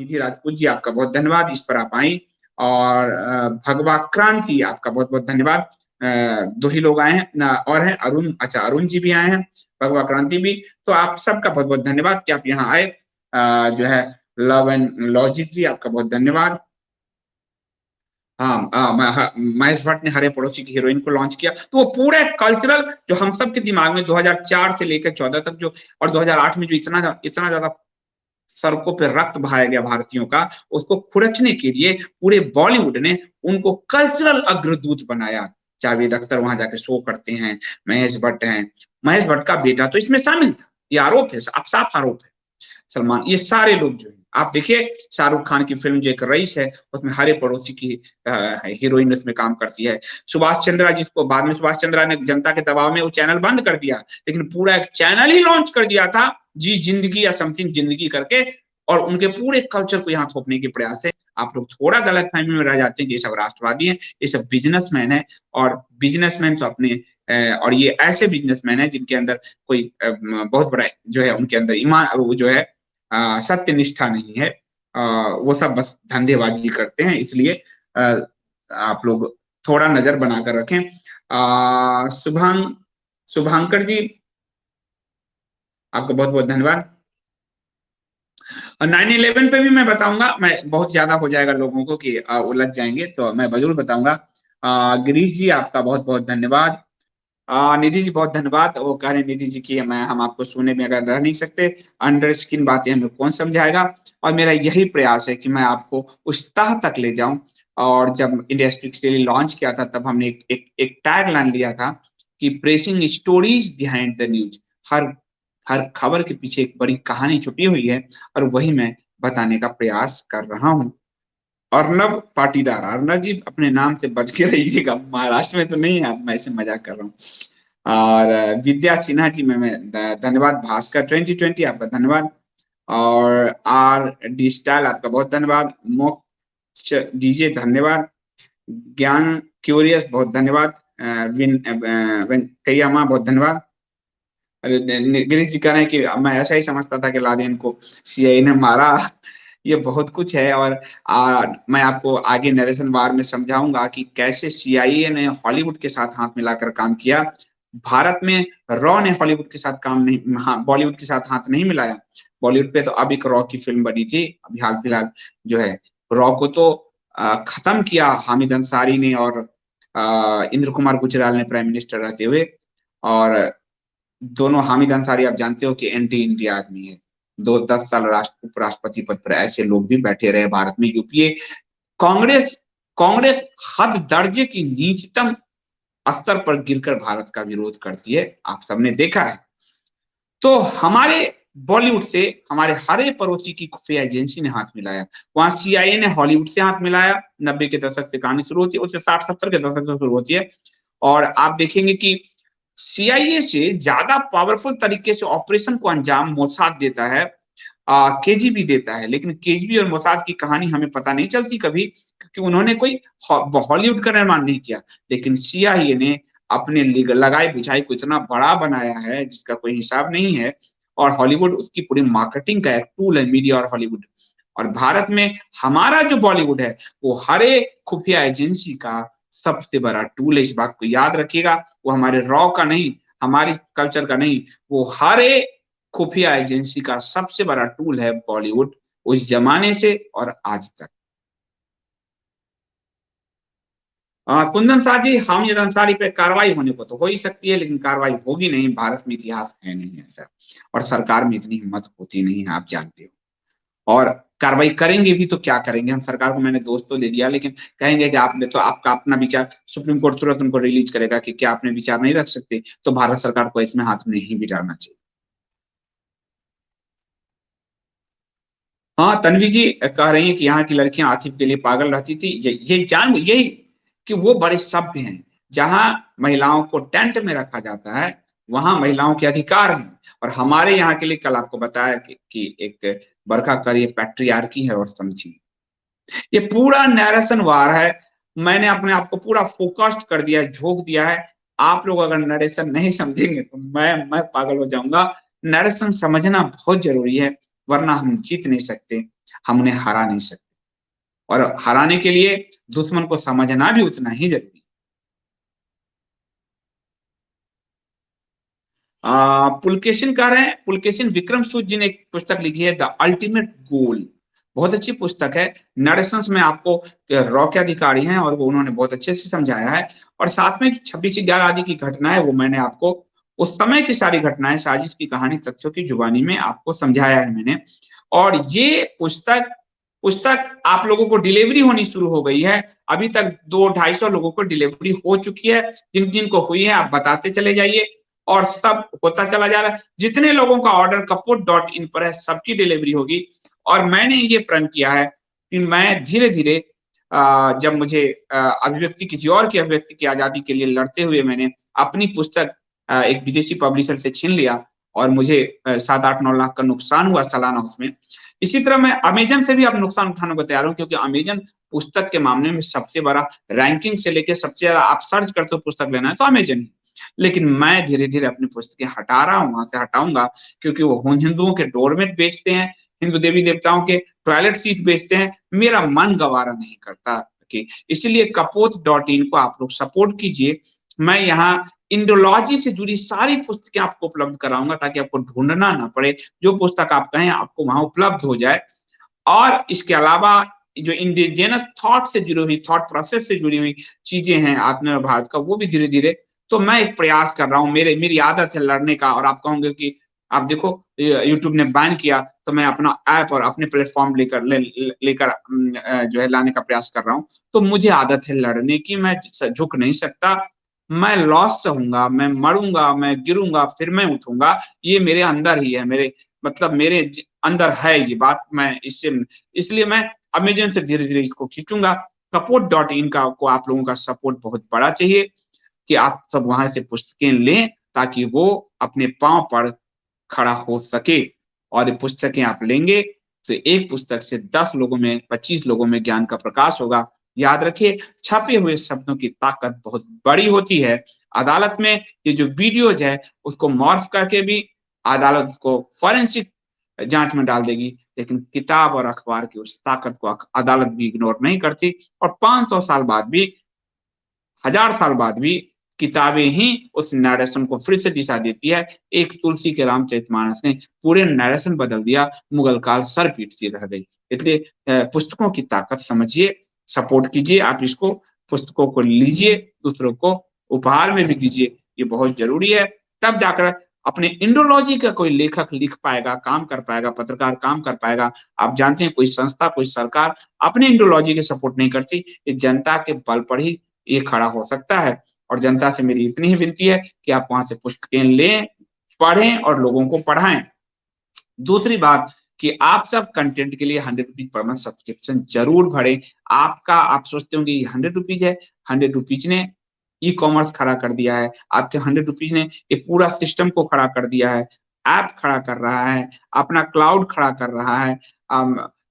निधि राजपूत जी आपका बहुत धन्यवाद, इस पर आप आई। और भगवा क्रांति आपका बहुत बहुत धन्यवाद। 2 ही लोग आए हैं और हैं अरुण, अच्छा अरुण जी भी आए हैं, भगवा क्रांति भी। तो आप सबका बहुत बहुत धन्यवाद कि आप यहाँ आए। जो है लव एंड लॉजिक जी आपका बहुत धन्यवाद। हाँ, महेश भट्ट ने हरे पड़ोसी की हीरोइन को लॉन्च किया, तो वो पूरा कल्चरल जो हम सब के दिमाग में 2004 से लेकर 14 तक जो, और 2008 में जो इतना ज्यादा सड़कों पे रक्त बहाया गया भारतीयों का, उसको खुरचने के लिए पूरे बॉलीवुड ने उनको कल्चरल अग्रदूत बनाया। जावेद अख्तर वहां जाके शो करते हैं, महेश भट्ट हैं, महेश भट्ट का बेटा तो इसमें शामिल था। ये आरोप है, अब साफ आरोप है। सलमान, ये सारे लोग जो है, आप देखिए शाहरुख खान की फिल्म जो एक रईस है, उसमें हरे पड़ोसी की हीरोइन उसमें काम करती है। सुभाष चंद्रा, जिसको बाद में सुभाष चंद्रा ने जनता के दबाव में वो चैनल बंद कर दिया, लेकिन पूरा एक चैनल ही लॉन्च कर दिया था, जी जिंदगी या समथिंग जिंदगी करके, और उनके पूरे कल्चर को यहाँ थोपने के प्रयास है। आप लोग थोड़ा गलत फहमी में रह जाते हैं कि ये सब राष्ट्रवादी हैं, ये सब बिजनेसमैन है। और बिजनेसमैन तो अपने और ये ऐसे बिजनेसमैन है जिनके अंदर कोई बहुत बड़ा जो है, उनके अंदर ईमान, वो जो है सत्य निष्ठा नहीं है। वो सब बस धंधेबाजी करते हैं, इसलिए आप लोग थोड़ा नजर बनाकर रखें। शुभांकर जी आपका बहुत बहुत धन्यवाद। 9/11 पे भी मैं बताऊंगा, मैं बहुत ज्यादा हो जाएगा लोगों को कि उलझ जाएंगे, तो मैं जरूर बताऊंगा। गिरीश जी आपका बहुत बहुत धन्यवाद। निधि जी बहुत धन्यवाद। वो कह रहे हैं निधि जी की हम आपको सुनने में अगर रह नहीं सकते, अंडर स्किन बातें हमें कौन समझाएगा। और मेरा यही प्रयास है कि मैं आपको उस तह तक ले जाऊं। और जब इंडिया स्पीक्स डेली लॉन्च किया था, तब हमने एक टैग लाइन लिया था कि pressing stories behind the news. हर हर खबर के पीछे एक बड़ी कहानी छुपी हुई है, और वही मैं बताने का प्रयास कर रहा हूँ। अर्नब पाटीदार, अर्नब जी अपने नाम से बच के रहिएगा, महाराष्ट्र में तो नहीं है, मैं ऐसे मजाक कर रहा हूँ। और विद्या सिन्हा जी में मैं धन्यवाद। भास्कर 2020 आपका धन्यवाद। और आर डी स्टाइल आपका बहुत धन्यवाद। मोक्ष डीजे धन्यवाद। ज्ञान क्यूरियस बहुत धन्यवाद। विन कैयामा बहुत धन्यवाद। गिरीश जी कह रहे हैं कि मैं ऐसा ही समझता था कि लादेन को सीआईए ने मारा। ये बहुत कुछ है, और मैं आपको आगे नरेशन वार में समझाऊंगा कि कैसे सीआईए ने हॉलीवुड के साथ हाथ मिलाकर काम किया। भारत में रॉ ने हॉलीवुड के साथ काम नहीं, बॉलीवुड के साथ हाथ नहीं मिलाया। बॉलीवुड पे तो अब एक रॉ की फिल्म बनी थी अभी हाल फिलहाल जो है, रॉ को तो खत्म किया हामिद अंसारी ने, और इंद्र कुमार गुजराल ने प्राइम मिनिस्टर रहते हुए। और दोनों, हामिद अंसारी आप जानते हो कि एंटी इंडिया आदमी है। 10 साल उपराष्ट्रपति पद पर ऐसे लोग भी बैठे रहे भारत में। यूपीए कांग्रेस कांग्रेस हद दर्जे की नीचतम स्तर पर गिरकर भारत का विरोध करती है, आप सबने देखा है। तो हमारे बॉलीवुड से हमारे हरे पड़ोसी की खुफिया एजेंसी ने हाथ मिलाया। वहां सीआईए ने हॉलीवुड से हाथ मिलाया। 90 के दशक से कहानी शुरू होती है, उससे 60-70 के दशक से शुरू होती है। और आप देखेंगे कि सीआईए से ज्यादा पावरफुल तरीके से ऑपरेशन को अंजाम मोसाद देता है, केजीबी देता है। लेकिन केजीबी और मोसाद की कहानी हमें पता नहीं चलती कभी, क्योंकि उन्होंने कोई हॉलीवुड का निर्माण नहीं किया। लेकिन सीआईए ने अपने लगाई बुझाई को इतना बड़ा बनाया है जिसका कोई हिसाब नहीं है। और हॉलीवुड उसकी पूरी मार्केटिंग का एक टूल है, मीडिया और हॉलीवुड। और भारत में हमारा जो बॉलीवुड है, वो हरे खुफिया एजेंसी का सबसे बड़ा टूल है। इस बात को याद रखिएगा। वो हमारे रॉ का नहीं, हमारी कल्चर का नहीं, वो हरे खुफिया एजेंसी का सबसे बड़ा टूल है बॉलीवुड, उस जमाने से और आज तक। कुंदन शाह जी, हामिद अंसारी पे कार्रवाई होने को तो हो ही सकती है, लेकिन कार्रवाई होगी नहीं। भारत में इतिहास है नहीं ऐसा, और सरकार में इतनी हिम्मत होती नहीं है, आप जानते हो। और कार्रवाई करेंगे भी तो क्या करेंगे, हम सरकार को, मैंने दोस्त तो दे दिया, लेकिन कहेंगे कि आपने तो, आपका अपना विचार, सुप्रीम कोर्ट तुरंत उनको रिलीज करेगा कि क्या आपने विचार नहीं रख सकते। तो भारत सरकार को इसमें हाथ नहीं भी डालना चाहिए। हाँ, तन्वी जी कह रही हैं कि यहाँ की लड़कियां आतिफ के लिए पागल रहती थी। ये जान यही कि वो बड़े सभ्य हैं। जहां महिलाओं को टेंट में रखा जाता है, वहां महिलाओं के अधिकार हैं। और हमारे यहाँ के लिए कल आपको बताया कि एक बरखा कर ये पैट्रियार्की है, और समझी ये पूरा नैरेशन वार है। मैंने अपने आप को पूरा फोकस्ड कर दिया है, झोंक दिया है। आप लोग अगर नरेशन नहीं समझेंगे तो मैं पागल हो जाऊंगा। नरेशन समझना बहुत जरूरी है, वरना हम जीत नहीं सकते। हम उन्हें हरा नहीं सकते, और हराने के लिए दुश्मन को समझना भी उतना ही जरूरी है। पुलकेशिन कह रहे हैं, पुलकेशिन विक्रम सूद जी ने एक पुस्तक लिखी है, द अल्टीमेट गोल। बहुत अच्छी पुस्तक है। नरेशंस में आपको रॉ के अधिकारी हैं और वो उन्होंने बहुत अच्छे से समझाया है। और साथ में 26/11 आदि की घटना है, वो मैंने आपको उस समय की सारी घटनाएं, साजिश की कहानी, तथ्यों की जुबानी में आपको समझाया है मैंने। और ये पुस्तक पुस्तक आप लोगों को डिलीवरी होनी शुरू हो गई है। अभी तक 200-250 लोगों को डिलीवरी हो चुकी है। जिन जिन को हुई है आप बताते चले जाइए, और सब होता चला जा रहा है। जितने लोगों का ऑर्डर कपूट.in पर है, सबकी डिलीवरी होगी। और मैंने ये प्रण किया है कि मैं धीरे धीरे, जब मुझे अभिव्यक्ति, किसी और की अभिव्यक्ति की आजादी के लिए लड़ते हुए मैंने अपनी पुस्तक एक विदेशी पब्लिशर से छीन लिया, और मुझे 7-8-9 लाख का नुकसान हुआ सालाना उसमें। इसी तरह मैं अमेजन से भी अब नुकसान उठाने को तैयार हूँ, क्योंकि अमेजन पुस्तक के मामले में सबसे बड़ा, रैंकिंग से लेके सबसे ज्यादा आप सर्च करते हो पुस्तक लेना है तो अमेजन ही। लेकिन मैं धीरे धीरे अपनी पुस्तकें हटा रहा हूँ, वहां से हटाऊंगा, क्योंकि वो हिंदुओं के डोरमेट बेचते हैं, हिंदू देवी देवताओं के टॉयलेट सीट बेचते हैं। मेरा मन गवारा नहीं करता कि, इसलिए कपोत.in को आप लोग सपोर्ट कीजिए। मैं यहाँ इंडोलॉजी से जुड़ी सारी पुस्तकें आपको उपलब्ध कराऊंगा, ताकि आपको ढूंढना ना पड़े। जो पुस्तक आप कहें आपको वहां उपलब्ध हो जाए। और इसके अलावा जो इंडिजिनस थॉट से जुड़ी हुई, थॉट प्रोसेस से जुड़ी हुई चीजें हैं आत्मनिर्भर भारत का, वो भी धीरे धीरे, तो मैं एक प्रयास कर रहा हूँ। मेरी आदत है लड़ने का। और आप कहोगे कि आप देखो यूट्यूब ने बैन किया, तो मैं अपना ऐप और अपने प्लेटफॉर्म लेकर जो है लाने का प्रयास कर रहा हूँ। तो मुझे आदत है लड़ने की, मैं झुक नहीं सकता। मैं लॉस सहूंगा, मैं मरूंगा, मैं गिरूंगा, फिर मैं उठूंगा। ये मेरे अंदर ही है, मेरे मतलब मेरे अंदर है ये बात। मैं इससे, इसलिए मैं अमेजन से धीरे धीरे इसको खींचूंगा। कपोट.in का को आप लोगों का सपोर्ट बहुत बड़ा चाहिए, कि आप सब वहां से पुस्तकें लें, ताकि वो अपने पांव पर खड़ा हो सके। और ये पुस्तकें आप लेंगे तो एक पुस्तक से 10 लोगों में, 25 लोगों में ज्ञान का प्रकाश होगा। याद रखिए, छपे हुए शब्दों की ताकत बहुत बड़ी होती है। अदालत में ये जो वीडियोज है, उसको मॉर्फ करके भी अदालत को फॉरेंसिक जांच में डाल देगी, लेकिन किताब और अखबार की उस ताकत को अदालत भी इग्नोर नहीं करती। और 500 साल बाद भी, 1000 साल बाद भी, किताबें ही उस नरेशन को फिर से दिशा देती है। एक तुलसी के रामचरितमानस ने पूरे नरेशन बदल दिया, मुगल काल सर पीटती रह गई। इसलिए पुस्तकों की ताकत समझिए, सपोर्ट कीजिए, आप इसको, पुस्तकों को लीजिए, दूसरों को उपहार में भी दीजिए। ये बहुत जरूरी है। तब जाकर अपने इंडोलॉजी का कोई लेखक लिख पाएगा, काम कर पाएगा, पत्रकार काम कर पाएगा। आप जानते हैं, कोई संस्था, कोई सरकार अपने इंडोलॉजी के सपोर्ट नहीं करती। ये जनता के बल पर ही ये खड़ा हो सकता है। और जनता से मेरी इतनी ही विनती है कि आप वहां से पुस्तकें लें, पढ़ें और लोगों को पढ़ाएं। दूसरी बात, कि आप सब कंटेंट के लिए 100 रुपीज पर मंथ सब्सक्रिप्शन जरूर भरें। आपका, आप सोचते होंगे ये 100 रुपीज है, 100 रुपीज ने ई कॉमर्स खड़ा कर दिया है, आपके 100 रुपीज ने ये पूरा सिस्टम को खड़ा कर दिया है, ऐप खड़ा कर रहा है, अपना क्लाउड खड़ा कर रहा है।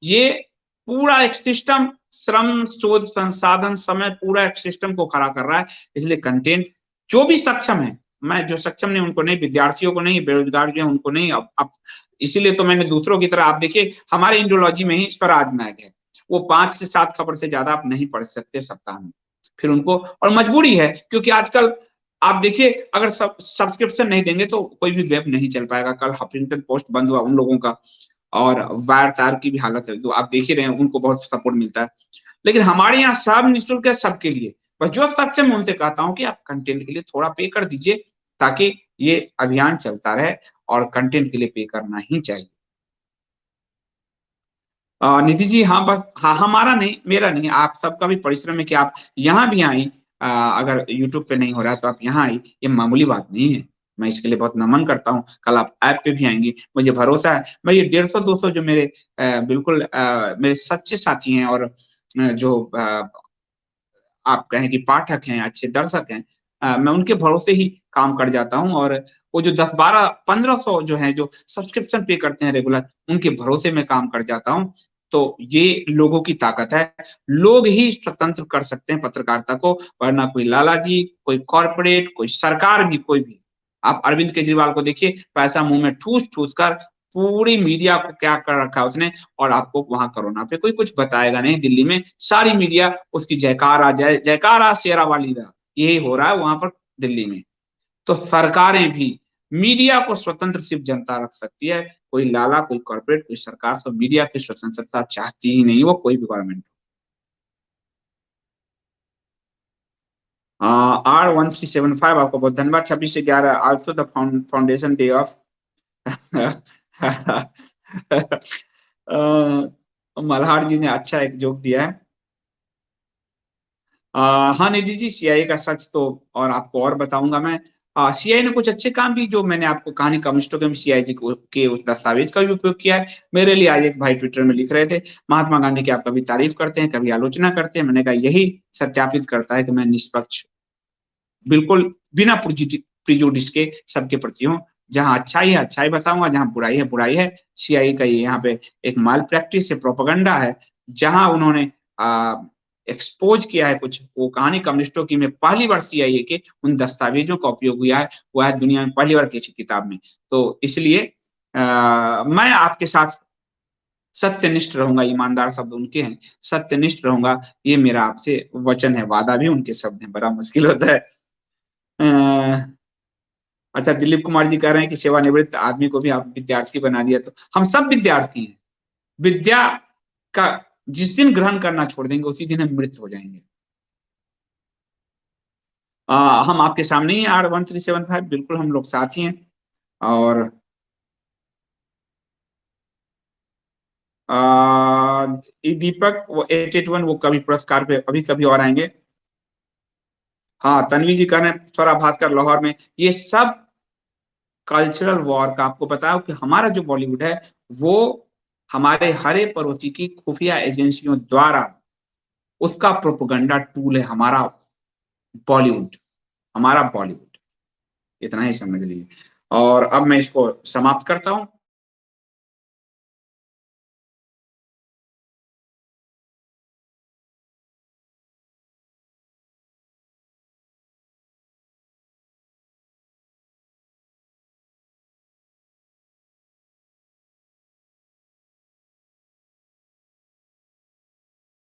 ये पूरा एक सिस्टम, श्रम, शोध, संसाधन, समय, पूरा एक सिस्टम को खड़ा कर रहा है। इसलिए कंटेंट, जो भी सक्षम है, मैं जो सक्षम नहीं उनको नहीं, विद्यार्थियों को नहीं, बेरोजगार जो है उनको नहीं, अब इसीलिए तो मैंने दूसरों की तरह, आप देखिए हमारे इंडोलॉजी में ही स्वराज नायक है, वो 5 से 7 खबर से ज्यादा आप नहीं पढ़ सकते सप्ताह में। फिर उनको, और मजबूरी है, क्योंकि आजकल आप देखिए, अगर सब्सक्रिप्शन नहीं देंगे तो कोई भी वेब नहीं चल पाएगा। कल हफिंगटन पोस्ट बंद हुआ उन लोगों का, और वायर तार की भी हालत है, तो आप देख ही रहे हैं, उनको बहुत सपोर्ट मिलता है। लेकिन हमारे यहाँ सब निःशुल्क है सबके लिए। बस जो सक्षम है उनसे कहता हूँ कि आप कंटेंट के लिए थोड़ा पे कर दीजिए, ताकि ये अभियान चलता रहे, और कंटेंट के लिए पे करना ही चाहिए। निधि जी, हाँ, बस हाँ, हमारा नहीं, मेरा नहीं, आप सबका भी परिश्रम है कि आप यहाँ भी आई। अगर यूट्यूब पे नहीं हो रहा है तो आप यहाँ आई, ये मामूली बात नहीं है। मैं इसके लिए बहुत नमन करता हूँ। कल आप ऐप पे भी आएंगी, मुझे भरोसा है। मैं ये 150-200 जो मेरे बिल्कुल मेरे सच्चे साथी हैं, और जो आप कहें कि पाठक हैं, अच्छे दर्शक हैं, मैं उनके भरोसे ही काम कर जाता हूँ। और वो जो 10-12-1500 जो हैं, जो सब्सक्रिप्शन पे करते हैं रेगुलर, उनके भरोसे में काम कर जाता हूँ। तो ये लोगों की ताकत है। लोग ही स्वतंत्र कर सकते हैं पत्रकारिता को, वरना कोई लाला जी, कोई कॉर्पोरेट, कोई सरकार भी, कोई भी। आप अरविंद केजरीवाल को देखिए, पैसा मुंह में ठूस ठूस कर पूरी मीडिया को क्या कर रखा है उसने, और आपको वहाँ कोरोना पे कोई कुछ बताएगा नहीं। दिल्ली में सारी मीडिया उसकी जयकारा जयकारा शेरा वाली दा, यही हो रहा है वहाँ पर दिल्ली में। तो सरकारें भी, मीडिया को स्वतंत्र सिर्फ जनता रख सकती है, कोई लाला, कोई कॉर्पोरेट, कोई सरकार तो मीडिया की स्वतंत्रता चाहती ही नहीं, वो कोई भी गवर्नमेंट। R1375 आपको बहुत धन्यवाद। 26/11 also the foundation day of Malhar ji ने अच्छा एक जोक दिया है। हाँ निधि जी, सीआईए का सच तो और आपको और बताऊंगा मैं। सीआईए ने कुछ अच्छे काम भी, जो मैंने आपको कहानी कम्युनिस्टों के सीआईए जी के उस दस्तावेज का भी उपयोग किया है। मेरे लिए आज एक भाई ट्विटर में लिख रहे थे, महात्मा गांधी की आप कभी तारीफ करते हैं, कभी आलोचना करते हैं। मैंने कहा यही सत्यापित करता है कि मैं निष्पक्ष, बिल्कुल बिना प्रिजुडिस के सबके प्रति हूँ। जहाँ अच्छाई है अच्छाई बताऊंगा, जहाँ बुराई है बुराई है। सीआईए का ये यहाँ पे एक माल प्रैक्टिस है, प्रोपेगेंडा है। जहां उन्होंने एक्सपोज किया है कुछ, वो कहानी कम्युनिस्टों की में पहली बार सीआईए के उन दस्तावेजों का उपयोग हुआ है, वो है दुनिया में पहली बार किसी किताब में। तो इसलिए मैं आपके साथ सत्यनिष्ठ रहूंगा, ईमानदार शब्द उनके हैं, सत्यनिष्ठ रहूंगा। ये मेरा आपसे वचन है, वादा भी उनके शब्द हैं, बड़ा मुश्किल होता है। अ, अच्छा, दिलीप कुमार जी कह रहे हैं कि सेवानिवृत्त आदमी को भी आप विद्यार्थी बना दिया, तो हम सब विद्यार्थी हैं। विद्या का जिस दिन ग्रहण करना छोड़ देंगे उसी दिन हम मृत हो जाएंगे। हम आपके सामने ही R1375, बिल्कुल हम लोग साथ ही हैं। और ये दीपक वो 881 वो कभी पुरस्कार पे अभी कभी और आएंगे। हाँ, तन्वी जी कह रहे हैं स्वरा भास्कर लाहौर में, ये सब कल्चरल वॉर का आपको पता है कि हमारा जो बॉलीवुड है वो हमारे हरे पड़ोसी की खुफिया एजेंसियों द्वारा उसका प्रोपेगेंडा टूल है हमारा बॉलीवुड, हमारा बॉलीवुड। इतना ही समझ लीजिए। और अब मैं इसको समाप्त करता हूं।